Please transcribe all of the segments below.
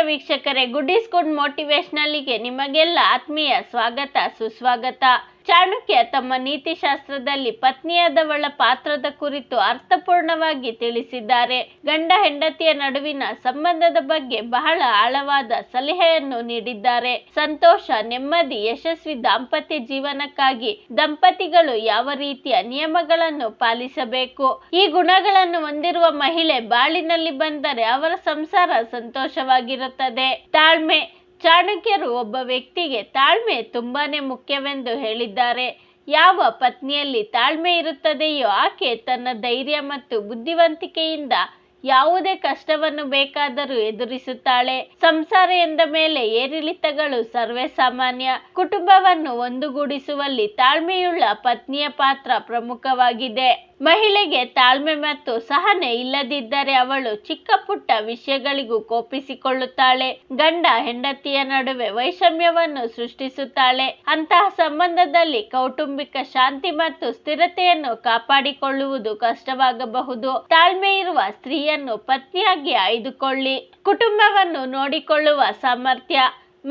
ವೀಕ್ಷಕರೇ, good is good ಮೋಟಿವೇಶನಲ್ಗೆ ನಿಮಗೆಲ್ಲ ಆತ್ಮೀಯ ಸ್ವಾಗತ ಸುಸ್ವಾಗತ. ಚಾಣಕ್ಯ ತಮ್ಮ ನೀತಿಶಾಸ್ತ್ರದಲ್ಲಿ ಪತ್ನಿಯಾದವಳ ಪಾತ್ರದ ಕುರಿತು ಅರ್ಥಪೂರ್ಣವಾಗಿ ತಿಳಿಸಿದ್ದಾರೆ. ಗಂಡ ಹೆಂಡತಿಯ ನಡುವಿನ ಸಂಬಂಧದ ಬಗ್ಗೆ ಬಹಳ ಆಳವಾದ ಸಲಹೆಯನ್ನು ನೀಡಿದ್ದಾರೆ. ಸಂತೋಷ, ನೆಮ್ಮದಿ, ಯಶಸ್ವಿ ದಾಂಪತ್ಯ ಜೀವನಕ್ಕಾಗಿ ದಂಪತಿಗಳು ಯಾವ ರೀತಿಯ ನಿಯಮಗಳನ್ನು ಪಾಲಿಸಬೇಕು. ಈ ಗುಣಗಳನ್ನು ಹೊಂದಿರುವ ಮಹಿಳೆ ಬಾಳಿನಲ್ಲಿ ಬಂದರೆ ಅವರ ಸಂಸಾರ ಸಂತೋಷವಾಗಿರುತ್ತದೆ. ತಾಳ್ಮೆ. ಚಾಣಕ್ಯರು ಒಬ್ಬ ವ್ಯಕ್ತಿಗೆ ತಾಳ್ಮೆ ತುಂಬಾನೇ ಮುಖ್ಯವೆಂದು ಹೇಳಿದ್ದಾರೆ. ಯಾವ ಪತ್ನಿಯಲ್ಲಿ ತಾಳ್ಮೆ ಇರುತ್ತದೆಯೋ ಆಕೆ ತನ್ನ ಧೈರ್ಯ ಮತ್ತು ಬುದ್ಧಿವಂತಿಕೆಯಿಂದ ಯಾವುದೇ ಕಷ್ಟವನ್ನು ಬೇಕಾದರೂ ಎದುರಿಸುತ್ತಾಳೆ. ಸಂಸಾರ ಎಂದ ಮೇಲೆ ಏರಿಳಿತಗಳು ಸರ್ವೇ ಸಾಮಾನ್ಯ. ಕುಟುಂಬವನ್ನು ಒಂದುಗೂಡಿಸುವಲ್ಲಿ ತಾಳ್ಮೆಯುಳ್ಳ ಪತ್ನಿಯ ಪಾತ್ರ ಪ್ರಮುಖವಾಗಿದೆ. ಮಹಿಳೆಗೆ ತಾಳ್ಮೆ ಮತ್ತು ಸಹನೆ ಇಲ್ಲದಿದ್ದರೆ ಅವಳು ಚಿಕ್ಕ ಪುಟ್ಟ ವಿಷಯಗಳಿಗೂ ಕೋಪಿಸಿಕೊಳ್ಳುತ್ತಾಳೆ. ಗಂಡ ಹೆಂಡತಿಯ ನಡುವೆ ವೈಷಮ್ಯವನ್ನು ಸೃಷ್ಟಿಸುತ್ತಾಳೆ. ಅಂತಹ ಸಂಬಂಧದಲ್ಲಿ ಕೌಟುಂಬಿಕ ಶಾಂತಿ ಮತ್ತು ಸ್ಥಿರತೆಯನ್ನು ಕಾಪಾಡಿಕೊಳ್ಳುವುದು ಕಷ್ಟವಾಗಬಹುದು. ತಾಳ್ಮೆ ಇರುವ ಸ್ತ್ರೀಯನ್ನು ಪತ್ನಿಯಾಗಿ ಆಯ್ದುಕೊಳ್ಳಿ. ಕುಟುಂಬವನ್ನು ನೋಡಿಕೊಳ್ಳುವ ಸಾಮರ್ಥ್ಯ.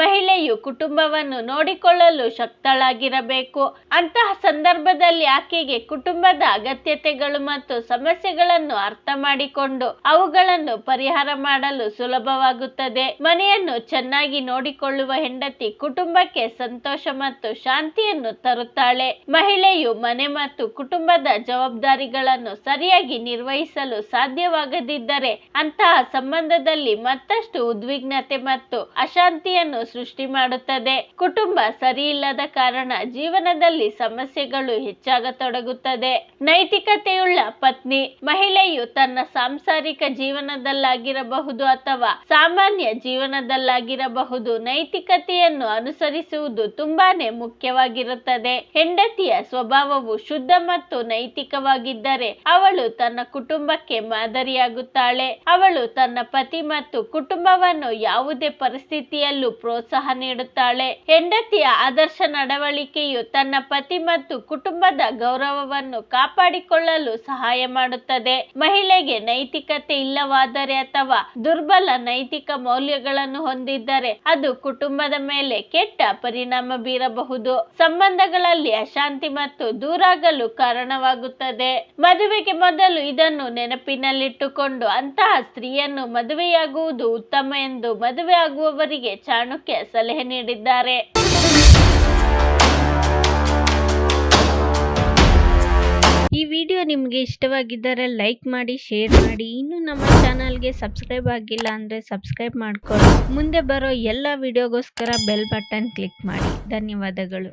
ಮಹಿಳೆಯು ಕುಟುಂಬವನ್ನು ನೋಡಿಕೊಳ್ಳಲು ಶಕ್ತಳಾಗಿರಬೇಕು. ಅಂತಹ ಸಂದರ್ಭದಲ್ಲಿ ಆಕೆಗೆ ಕುಟುಂಬದ ಅಗತ್ಯತೆಗಳು ಮತ್ತು ಸಮಸ್ಯೆಗಳನ್ನು ಅರ್ಥ ಮಾಡಿಕೊಂಡು ಅವುಗಳನ್ನು ಪರಿಹಾರ ಮಾಡಲು ಸುಲಭವಾಗುತ್ತದೆ. ಮನೆಯನ್ನು ಚೆನ್ನಾಗಿ ನೋಡಿಕೊಳ್ಳುವ ಹೆಂಡತಿ ಕುಟುಂಬಕ್ಕೆ ಸಂತೋಷ ಮತ್ತು ಶಾಂತಿಯನ್ನು ತರುತ್ತಾಳೆ. ಮಹಿಳೆಯು ಮನೆ ಮತ್ತು ಕುಟುಂಬದ ಜವಾಬ್ದಾರಿಗಳನ್ನು ಸರಿಯಾಗಿ ನಿರ್ವಹಿಸಲು ಸಾಧ್ಯವಾಗದಿದ್ದರೆ ಅಂತಹ ಸಂಬಂಧದಲ್ಲಿ ಮತ್ತಷ್ಟು ಉದ್ವಿಗ್ನತೆ ಮತ್ತು ಅಶಾಂತಿಯನ್ನು ಸೃಷ್ಟಿ ಮಾಡುತ್ತದೆ. ಕುಟುಂಬ ಸರಿಯಿಲ್ಲದ ಕಾರಣ ಜೀವನದಲ್ಲಿ ಸಮಸ್ಯೆಗಳು ಹೆಚ್ಚಾಗತೊಡಗುತ್ತದೆ. ನೈತಿಕತೆಯುಳ್ಳ ಪತ್ನಿ. ಮಹಿಳೆಯು ತನ್ನ ಸಾಂಸಾರಿಕ ಜೀವನದಲ್ಲಾಗಿರಬಹುದು ಅಥವಾ ಸಾಮಾನ್ಯ ಜೀವನದಲ್ಲಾಗಿರಬಹುದು ನೈತಿಕತೆಯನ್ನು ಅನುಸರಿಸುವುದು ತುಂಬಾನೇ ಮುಖ್ಯವಾಗಿರುತ್ತದೆ. ಹೆಂಡತಿಯ ಸ್ವಭಾವವು ಶುದ್ಧ ಮತ್ತು ನೈತಿಕವಾಗಿದ್ದರೆ ಅವಳು ತನ್ನ ಕುಟುಂಬಕ್ಕೆ ಮಾದರಿಯಾಗುತ್ತಾಳೆ. ಅವಳು ತನ್ನ ಪತಿ ಮತ್ತು ಕುಟುಂಬವನ್ನು ಯಾವುದೇ ಪರಿಸ್ಥಿತಿಯಲ್ಲೂ ಪ್ರೋತ್ಸಾಹ ನೀಡುತ್ತಾಳೆ. ಹೆಂಡತಿಯ ಆದರ್ಶ ನಡವಳಿಕೆಯು ತನ್ನ ಪತಿ ಮತ್ತು ಕುಟುಂಬದ ಗೌರವವನ್ನು ಕಾಪಾಡಿಕೊಳ್ಳಲು ಸಹಾಯ ಮಾಡುತ್ತದೆ. ಮಹಿಳೆಗೆ ನೈತಿಕತೆ ಇಲ್ಲವಾದರೆ ಅಥವಾ ದುರ್ಬಲ ನೈತಿಕ ಮೌಲ್ಯಗಳನ್ನು ಹೊಂದಿದ್ದರೆ ಅದು ಕುಟುಂಬದ ಮೇಲೆ ಕೆಟ್ಟ ಪರಿಣಾಮ ಬೀರಬಹುದು. ಸಂಬಂಧಗಳಲ್ಲಿ ಅಶಾಂತಿ ಮತ್ತು ದೂರಾಗಲು ಕಾರಣವಾಗುತ್ತದೆ. ಮದುವೆಗೆ ಮೊದಲು ಇದನ್ನು ನೆನಪಿನಲ್ಲಿಟ್ಟುಕೊಂಡು ಅಂತಹ ಸ್ತ್ರೀಯನ್ನು ಮದುವೆಯಾಗುವುದು ಉತ್ತಮ ಎಂದು ಮದುವೆ ಆಗುವವರಿಗೆ ಚಾಣಕ್ಯ ಸಲಹೆ ನೀಡಿದ್ದಾರೆ. ಈ ವಿಡಿಯೋ ನಿಮಗೆ ಇಷ್ಟವಾಗಿದ್ದರೆ ಲೈಕ್ ಮಾಡಿ, ಶೇರ್ ಮಾಡಿ. ಇನ್ನು ನಮ್ಮ ಚಾನಲ್ಗೆ ಸಬ್ಸ್ಕ್ರೈಬ್ ಆಗಿಲ್ಲ ಅಂದರೆ ಸಬ್ಸ್ಕ್ರೈಬ್ ಮಾಡ್ಕೊಳ್ಳಿ. ಮುಂದೆ ಬರೋ ಎಲ್ಲ ವಿಡಿಯೋಗೋಸ್ಕರ ಬೆಲ್ ಬಟನ್ ಕ್ಲಿಕ್ ಮಾಡಿ. ಧನ್ಯವಾದಗಳು.